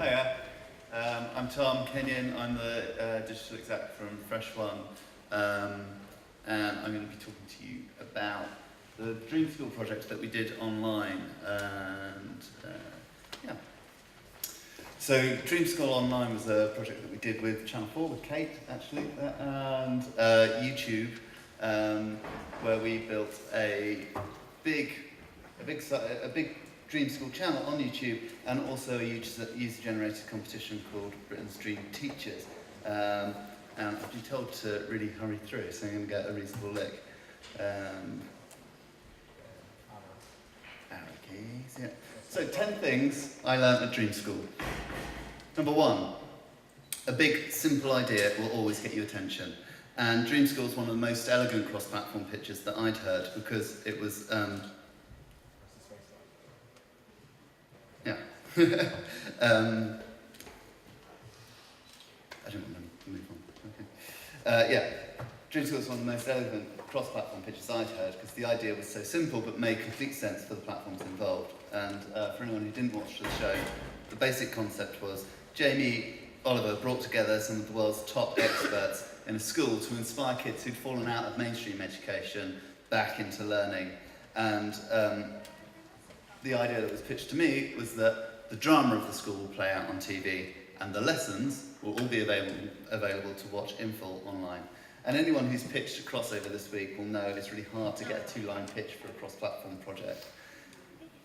Hiya, I'm Tom Kenyon. I'm the digital exec from Fresh One, and I'm going to be talking to you about the Dream School project that we did online. And yeah, so Dream School Online was a project that we did with Channel 4, with Kate actually, and YouTube, where we built a big Dream School channel on YouTube, and also a user-generated competition called Britain's Dream Teachers. And I've been told to really hurry through, so I'm going to get a reasonable lick. Arrow keys, yeah. So 10 things I learned at Dream School. Number 1, a big, simple idea will always get you attention. And Dream School is one of the most elegant cross-platform pitches that I'd heard, because it was yeah. I don't want to move on. Okay. Yeah, Dream School was one of the most elegant cross-platform pitches I'd heard, because the idea was so simple but made complete sense for the platforms involved. And for anyone who didn't watch the show, the basic concept was Jamie Oliver brought together some of the world's top experts in a school to inspire kids who'd fallen out of mainstream education back into learning. And the idea that was pitched to me was that the drama of the school will play out on TV, and the lessons will all be available to watch in full online. And anyone who's pitched a crossover this week will know it's really hard to get a 2-line pitch for a cross-platform project.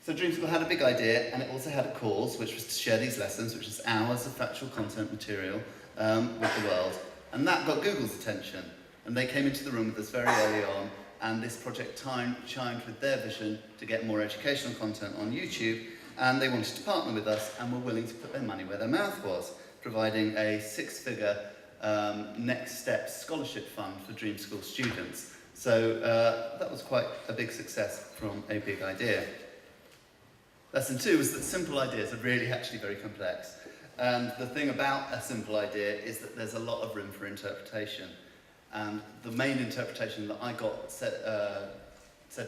So Dream School had a big idea, and it also had a cause, which was to share these lessons, which is hours of factual content material, with the world. And that got Google's attention, and they came into the room with us very early on, and this project chimed with their vision to get more educational content on YouTube, and they wanted to partner with us and were willing to put their money where their mouth was, providing a 6-figure Next Steps scholarship fund for Dream School students. So that was quite a big success from a big idea. Lesson 2 was that simple ideas are really actually very complex. And the thing about a simple idea is that there's a lot of room for interpretation. And the main interpretation that I got said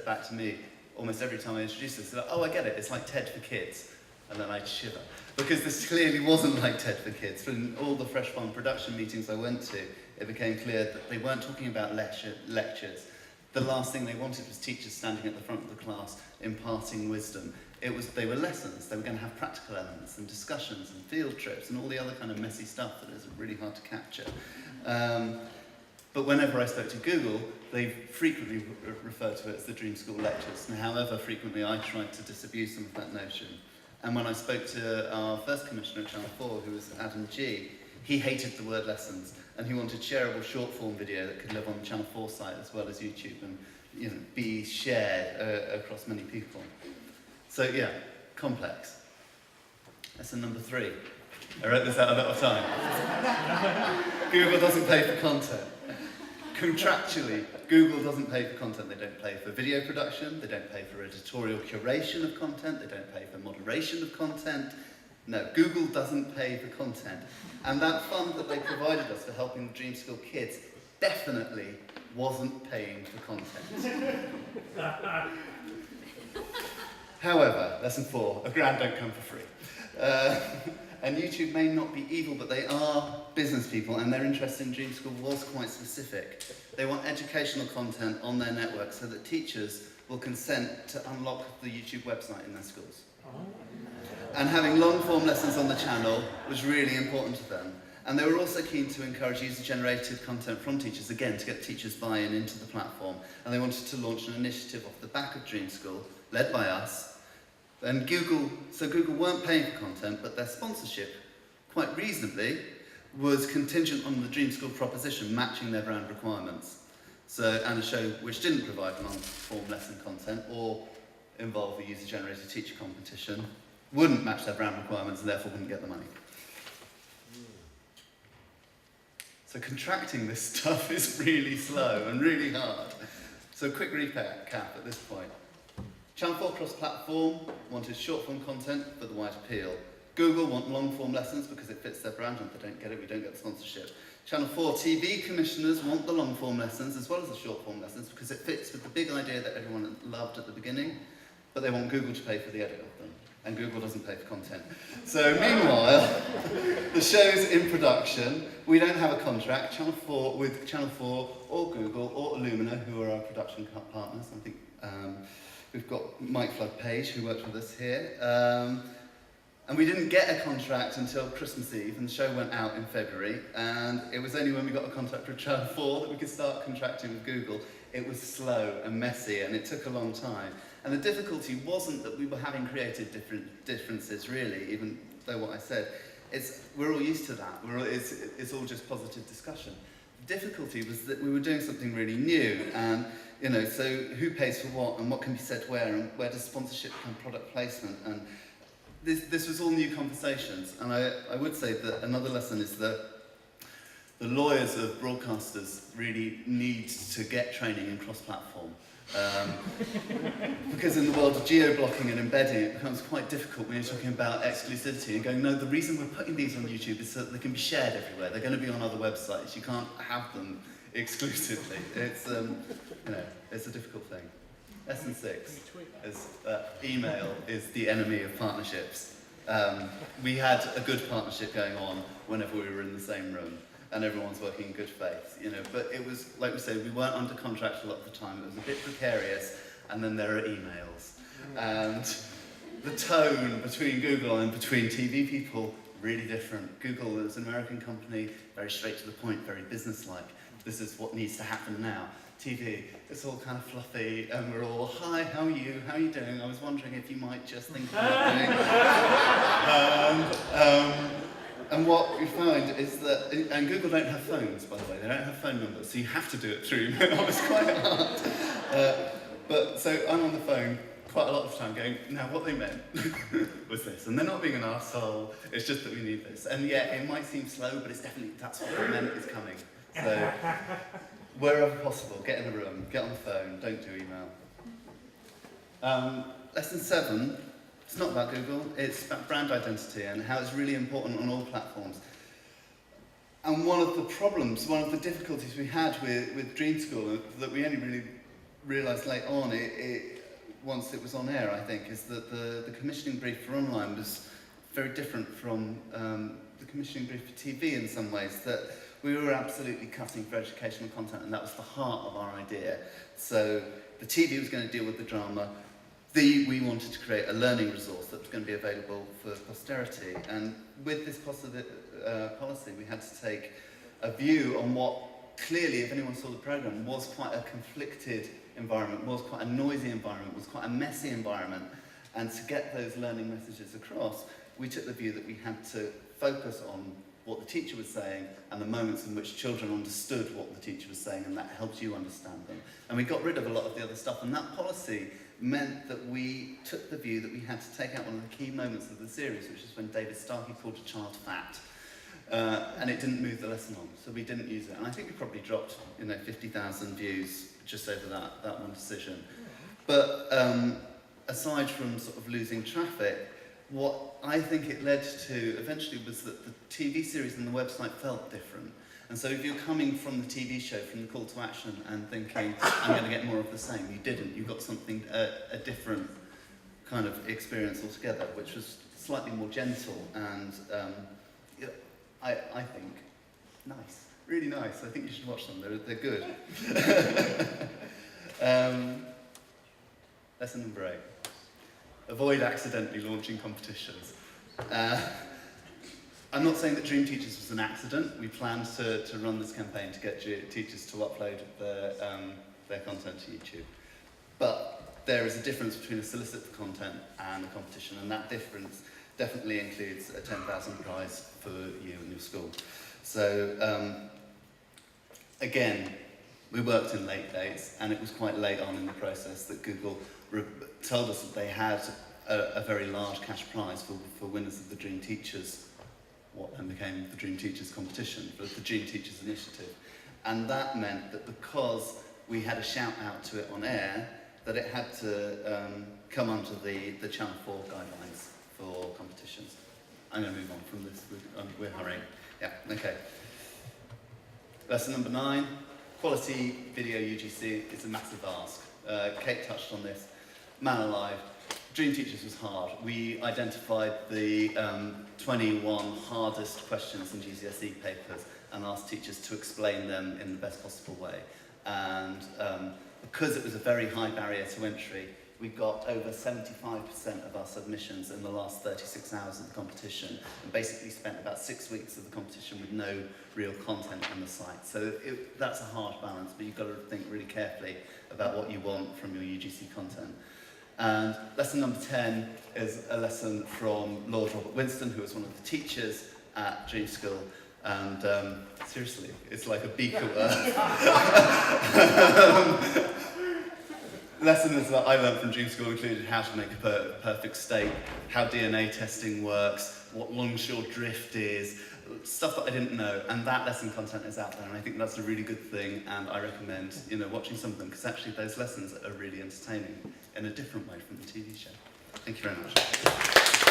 back to me almost every time I introduced this, like, oh, I get it, it's like TED for kids. And then I'd shiver. Because this clearly wasn't like TED for kids. From all the Fresh One production meetings I went to, it became clear that they weren't talking about lectures. The last thing they wanted was teachers standing at the front of the class imparting wisdom. They were lessons. They were going to have practical elements and discussions and field trips and all the other kind of messy stuff that is really hard to capture. But whenever I spoke to Google, they frequently referred to it as the Dream School lectures, and however frequently I tried to disabuse them of that notion. And when I spoke to our first commissioner at Channel 4, who was Adam G., he hated the word lessons, and he wanted shareable short-form video that could live on the Channel 4 site as well as YouTube and be shared across many people. So yeah, complex. Lesson number 3. I wrote this out a lot of time. Google doesn't pay for content. Contractually, Google doesn't pay for content. They don't pay for video production, they don't pay for editorial curation of content, they don't pay for moderation of content. No, Google doesn't pay for content. And that fund that they provided us for helping the Dream School kids definitely wasn't paying for content. However, lesson 4, a grand don't come for free. And YouTube may not be evil, but they are business people, and their interest in Dream School was quite specific. They want educational content on their network so that teachers will consent to unlock the YouTube website in their schools. And having long-form lessons on the channel was really important to them. And they were also keen to encourage user-generated content from teachers, again, to get teachers buy-in into the platform. And they wanted to launch an initiative off the back of Dream School, led by us. And Google weren't paying for content, but their sponsorship, quite reasonably, was contingent on the Dream School proposition matching their brand requirements. And a show which didn't provide long-form lesson content or involve a user-generated teacher competition wouldn't match their brand requirements and therefore wouldn't get the money. So contracting this stuff is really slow and really hard. So quick recap at this point. Channel 4 cross-platform wanted short-form content for the wide appeal. Google want long-form lessons because it fits their brand, and if they don't get it, we don't get the sponsorship. Channel 4 TV commissioners want the long-form lessons as well as the short-form lessons because it fits with the big idea that everyone loved at the beginning, but they want Google to pay for the edit of them. and Google doesn't pay for content. So meanwhile, the show's in production. We don't have a contract with Channel 4 or Google or Illumina, who are our production partners. I think we've got Mike Flood-Page, who worked with us here. And we didn't get a contract until Christmas Eve, and the show went out in February. And it was only when we got a contract with Channel 4 that we could start contracting with Google. It was slow and messy, and it took a long time. And the difficulty wasn't that we were having creative differences, really, even though what I said, we're all used to that. It's all just positive discussion. The difficulty was that we were doing something really new, and so who pays for what, and what can be said where, and where does sponsorship become product placement, and this was all new conversations. And I would say that another lesson is that the lawyers of broadcasters really need to get training in cross-platform. Because in the world of geo-blocking and embedding, it becomes quite difficult when you're talking about exclusivity and going, no, the reason we're putting these on YouTube is so that they can be shared everywhere. They're going to be on other websites. You can't have them exclusively. It's, it's a difficult thing. Lesson 6 is email is the enemy of partnerships. We had a good partnership going on whenever we were in the same room, and everyone's working in good faith, but it was, like we said, we weren't under contract a lot of the time. It was a bit precarious, and then there are emails. And the tone between Google and between TV people, really different. Google is an American company, very straight to the point, very businesslike. This is what needs to happen now. TV, it's all kind of fluffy, and we're all, hi, how are you? How are you doing? I was wondering if you might just think about doing. And what we find is that, and Google don't have phones, by the way, they don't have phone numbers, so you have to do it through email. It was quite hard. But so I'm on the phone quite a lot of the time going, now what they meant was this, and they're not being an arsehole, it's just that we need this. And yeah, it might seem slow, but it's definitely, that's what they meant is coming. So, wherever possible, get in the room, get on the phone, don't do email. Lesson 7, it's not about Google, it's about brand identity and how it's really important on all platforms. And one of the problems, one of the difficulties we had with Dream School that we only really realised late on, once it was on air, I think, is that the commissioning brief for online was very different from the commissioning brief for TV in some ways, that we were absolutely cutting for educational content, and that was the heart of our idea. So the TV was going to deal with the drama. We wanted to create a learning resource that was going to be available for posterity. And with this policy, we had to take a view on what clearly, if anyone saw the programme, was quite a conflicted environment, was quite a noisy environment, was quite a messy environment. And to get those learning messages across, we took the view that we had to focus on what the teacher was saying and the moments in which children understood what the teacher was saying, and that helped you understand them. And we got rid of a lot of the other stuff, and that policy meant that we took the view that we had to take out one of the key moments of the series, which is when David Starkey called a child fat. And it didn't move the lesson on, so we didn't use it. And I think we probably dropped 50,000 views just over that one decision. But aside from sort of losing traffic, what I think it led to eventually was that the TV series and the website felt different. And so if you're coming from the TV show, from the call to action, and thinking, I'm going to get more of the same, you didn't. You got something, a different kind of experience altogether, which was slightly more gentle and, I think, nice. Really nice. I think you should watch them. They're good. Lesson number 8. Avoid accidentally launching competitions. I'm not saying that Dream Teachers was an accident. We planned to run this campaign to get teachers to upload their content to YouTube. But there is a difference between a solicit for content and a competition, and that difference definitely includes a 10,000 prize for you and your school. So, again, we worked in late dates, and it was quite late on in the process that Google told us that they had a very large cash prize for winners of the Dream Teachers, what then became the Dream Teachers competition, but the Dream Teachers initiative. And that meant that because we had a shout out to it on air, that it had to come under the Channel 4 guidelines for competitions. I'm going to move on from this, we're hurrying. Yeah, okay. Lesson number 9, quality video UGC is a massive ask. Kate touched on this. Man alive, Dream Teachers was hard. We identified the 21 hardest questions in GCSE papers and asked teachers to explain them in the best possible way. And because it was a very high barrier to entry, we got over 75% of our submissions in the last 36 hours of the competition, and basically spent about 6 weeks of the competition with no real content on the site. So that's a hard balance, but you've got to think really carefully about what you want from your UGC content. And lesson number 10 is a lesson from Lord Robert Winston, who was one of the teachers at Dream School. And seriously, it's like a beak of earth. Lessons that I learned from Dream School included how to make a perfect steak, how DNA testing works, what longshore drift is, stuff that I didn't know, and that lesson content is out there, and I think that's a really good thing, and I recommend, watching some of them, because actually those lessons are really entertaining in a different way from the TV show. Thank you very much.